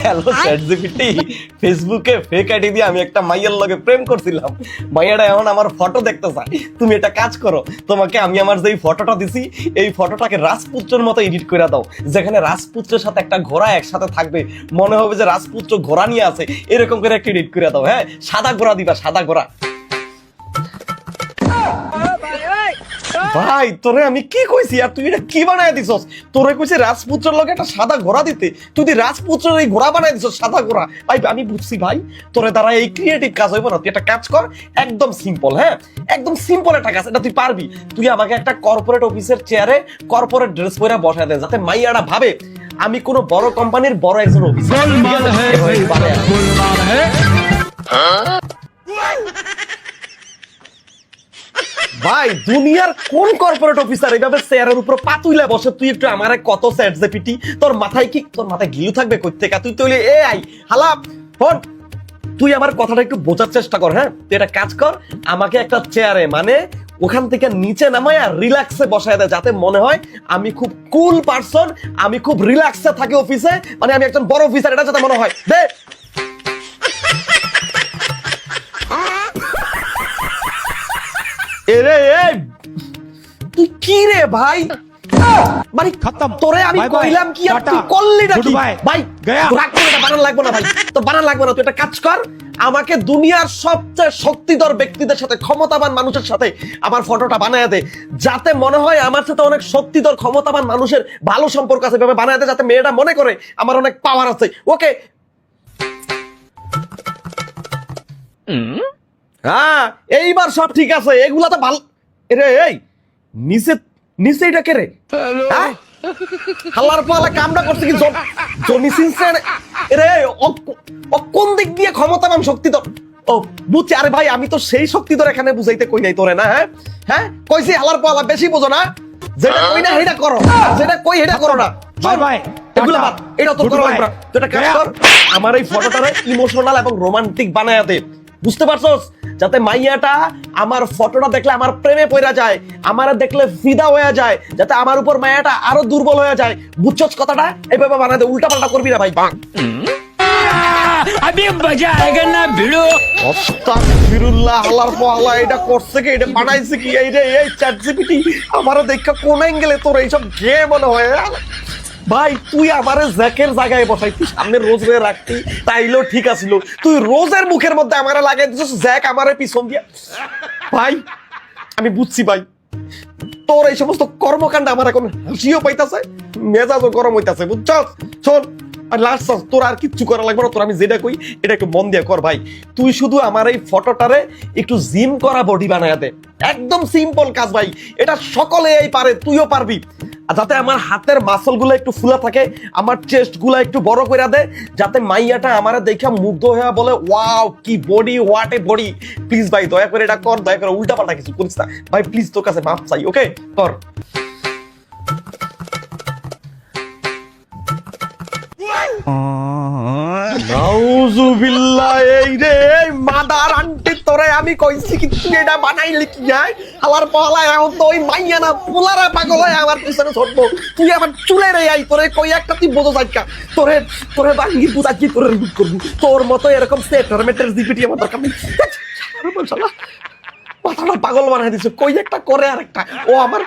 Hello ChatGPT, ফেসবুকে fake ID দিয়ে আমি একটা মাইয়ার লগে প্রেম করছিলাম। মাইয়াটা এখন আমার ফটো দেখতে চায়। তুমি একটা কাজ করো, তোমাকে আমি আমার যেই ফটোটা দিছি এই ফটোটাকে রাজপুত্রের মতো এডিট করে দাও, যেখানে রাজপুত্রের সাথে একটা ঘোড়া একসাথে থাকবে, মনে হবে যে রাজপুত্র ঘোড়া নিয়ে আছে, এরকম করে একটা এডিট করে দাও। হ্যাঁ, সাদা ঘোড়া দিবা, সাদা ঘোড়া। ভাই তোরে আমি কি কইছি আর তুই এটা কি বানায় দিছস? তোরে কইছি রাজপুত্রের লগে একটা সাদা ঘোড়া দিতে, তুই রাজপুত্রের এই ঘোড়া বানায় দিছস, সাদা ঘোড়া। ভাই আমি বুঝছি ভাই, তোরে দ্বারা এই ক্রিয়েটিভ কাজ হইব না। তুই একটা কাজ কর, একদম সিম্পল। হ্যাঁ, একদম সিম্পল একটা কাজ, এটা তুই পারবি। তুই আমাকে একটা কর্পোরেট অফিসের চেয়ারে কর্পোরেট ড্রেস পরে বসায় দে, যাতে মাইয়াটা ভাবে আমি কোনো বড় কোম্পানির বড় একজন অফিসার। ভাই দুনিয়ার কোন কর্পোরেট অফিসার এইভাবে চেয়ারের উপর পাতুইলা বসে? তুই একটু আমারে কত সেট যে পিটি, তোর মাথায় কি, তোর মাথায় গিলু থাকবে কই থেকে? তুই তো এ আই হালা ফোন, তুই আমার কথাটা একটু বোঝার চেষ্টা কর। হ্যাঁ, তুই একটা কাজ কর, আমাকে একটা চেয়ারে মানে ওখান থেকে নিচে নামায় আর রিল্যাক্সে বসায় দেয়, যাতে মনে হয় আমি খুব কুল পারসন, আমি খুব রিল্যাক্সে থাকি অফিসে, মানে আমি একজন বড় অফিসার, এটা যাতে মনে হয়। দে এরে এই তুই কি রে ভাই, মানে খতম। তোরে আমি কইলাম কি আর তুই করলি নাকি? ভাই রাগ করে, এটা বানান লাগবে না ভাই, তো বানান লাগবে না। তুই একটা কাজ কর, আমাকে দুনিয়ার সবচেয়ে শক্তিধর ব্যক্তিদের সাথে, ক্ষমতাবান মানুষের সাথে আমার ফটোটা বানায় দে, যাতে মনে হয় আমার সাথে অনেক শক্তিধর ক্ষমতাবান মানুষের ভালো সম্পর্ক আছে। এভাবে বানায় দে যাতে মেয়েটা মনে করে আমার অনেক পাওয়ার আছে। ওকে, হ্যাঁ এইবার সব ঠিক আছে। এগুলা তো ভালো। এরে এই নিচে নিচে এটা কে রে? হ্যাঁ, হাল্লার পালা কামটা করছে কি জনি সিনসেন? এরে ও কোন দিক দিয়ে ক্ষমতাবান শক্তিধর? ও বুঝছি। আরে ভাই আমি তো সেই শক্তিধর এখানে বুঝাইতে কই নাই তোরে। না হ্যাঁ হ্যাঁ কইছি হাল্লার পালা বেশি বোঝো না, যেটা কই না সেটা করো, যেটা কই সেটা করো না। ভাই এগুলা বাদ, এটা তো করো লাগবে। তুই একটা কাজ কর, আমার এই ফটোটারে ইমোশনাল এবং রোমান্টিক বানায়া দে, বুঝতে পারছস? যাতে মাইয়াটা আমার ফটোটা দেখলে আমার প্রেমে পড়া যায়, আমার দেখলে ফিদা হয়ে যায়, যাতে আমার উপর মাইয়াটা আরো দুর্বল হয়ে যায়। বুঝছস কথাটা? এইভাবে বানাতে উল্টা পাল্টা করবি না ভাই। अभी मजा आएगा ना भिड़ो। আস্তাগফিরুল্লাহ, আল্লাহর পালা এটা করছে কি, এটা বানাইছে কি? এই রে এই চ্যাটজিপিটি আমারে দেখা কোন অ্যাঙ্গেলে তোর এইসব গে মনে হয়? ভাই তুই আমারে জ্যাকের জায়গায় বসাইতি, সামনে রোজ রে রাখতি, তাইলেও ঠিক আছিল। তুই রোজের মুখের মধ্যে আমারে লাগাই দিছিস জ্যাক আমারে পিছন দিয়া। ভাই আমি বুঝছি ভাই, তোর এই সমস্ত কর্মকাণ্ড আমার এখন হাসিও পাইতাছে, মেজাজও গরম হইতাছে, বুঝছস? শোন, আর লাস্ট তোর আর কিচ্ছু করা লাগবে না। তোর আমি যেটা কই এটা একটু মন দিয়ে কর ভাই। তুই শুধু আমার এই ফটোটারে একটু জিম করা বডি বানায় দে, একদম সিম্পল কাজ ভাই, এটা সকলেই পারে, তুইও পারবি। যাতে আমার হাতের মাসল গুলো একটু ফুলা থাকে, আমার চেস্ট গুলা একটু বড় করে দে, যাতে মাইয়াটা আমার দেখা মুগ্ধ হয়ে বলে ওয়াও কি body, what a body. Please ভাই দয়া করে এটা কর, দয়া করে উল্টা পাল্টা কিছু করিস না ভাই, প্লিজ তোর কাছে মাপ চাই। ওকে কর। নাউজুবিল্লাহ, এই রে এই মাদার আন্টি তোরে আমি কইছি কি তুই এটা বানাইলি কি? যায় আলার পালা এখন তো ওই মাইয়া না পোলারা পাগল হয় আমার পিছনে ছড়বো। তুই আমার চুলে রে আই, তোরে কই একটা তুই বোঝো যাইকা, তোরে তোরে বাঙ্গি পুতা কি তোরে রিপিট করবো। তোর মতো এরকম সেটার মেটার জিপিটি আমার দরকার নেই। মাথাটা পাগল বানাই দিছে, কই একটা করে আর একটা ও আমার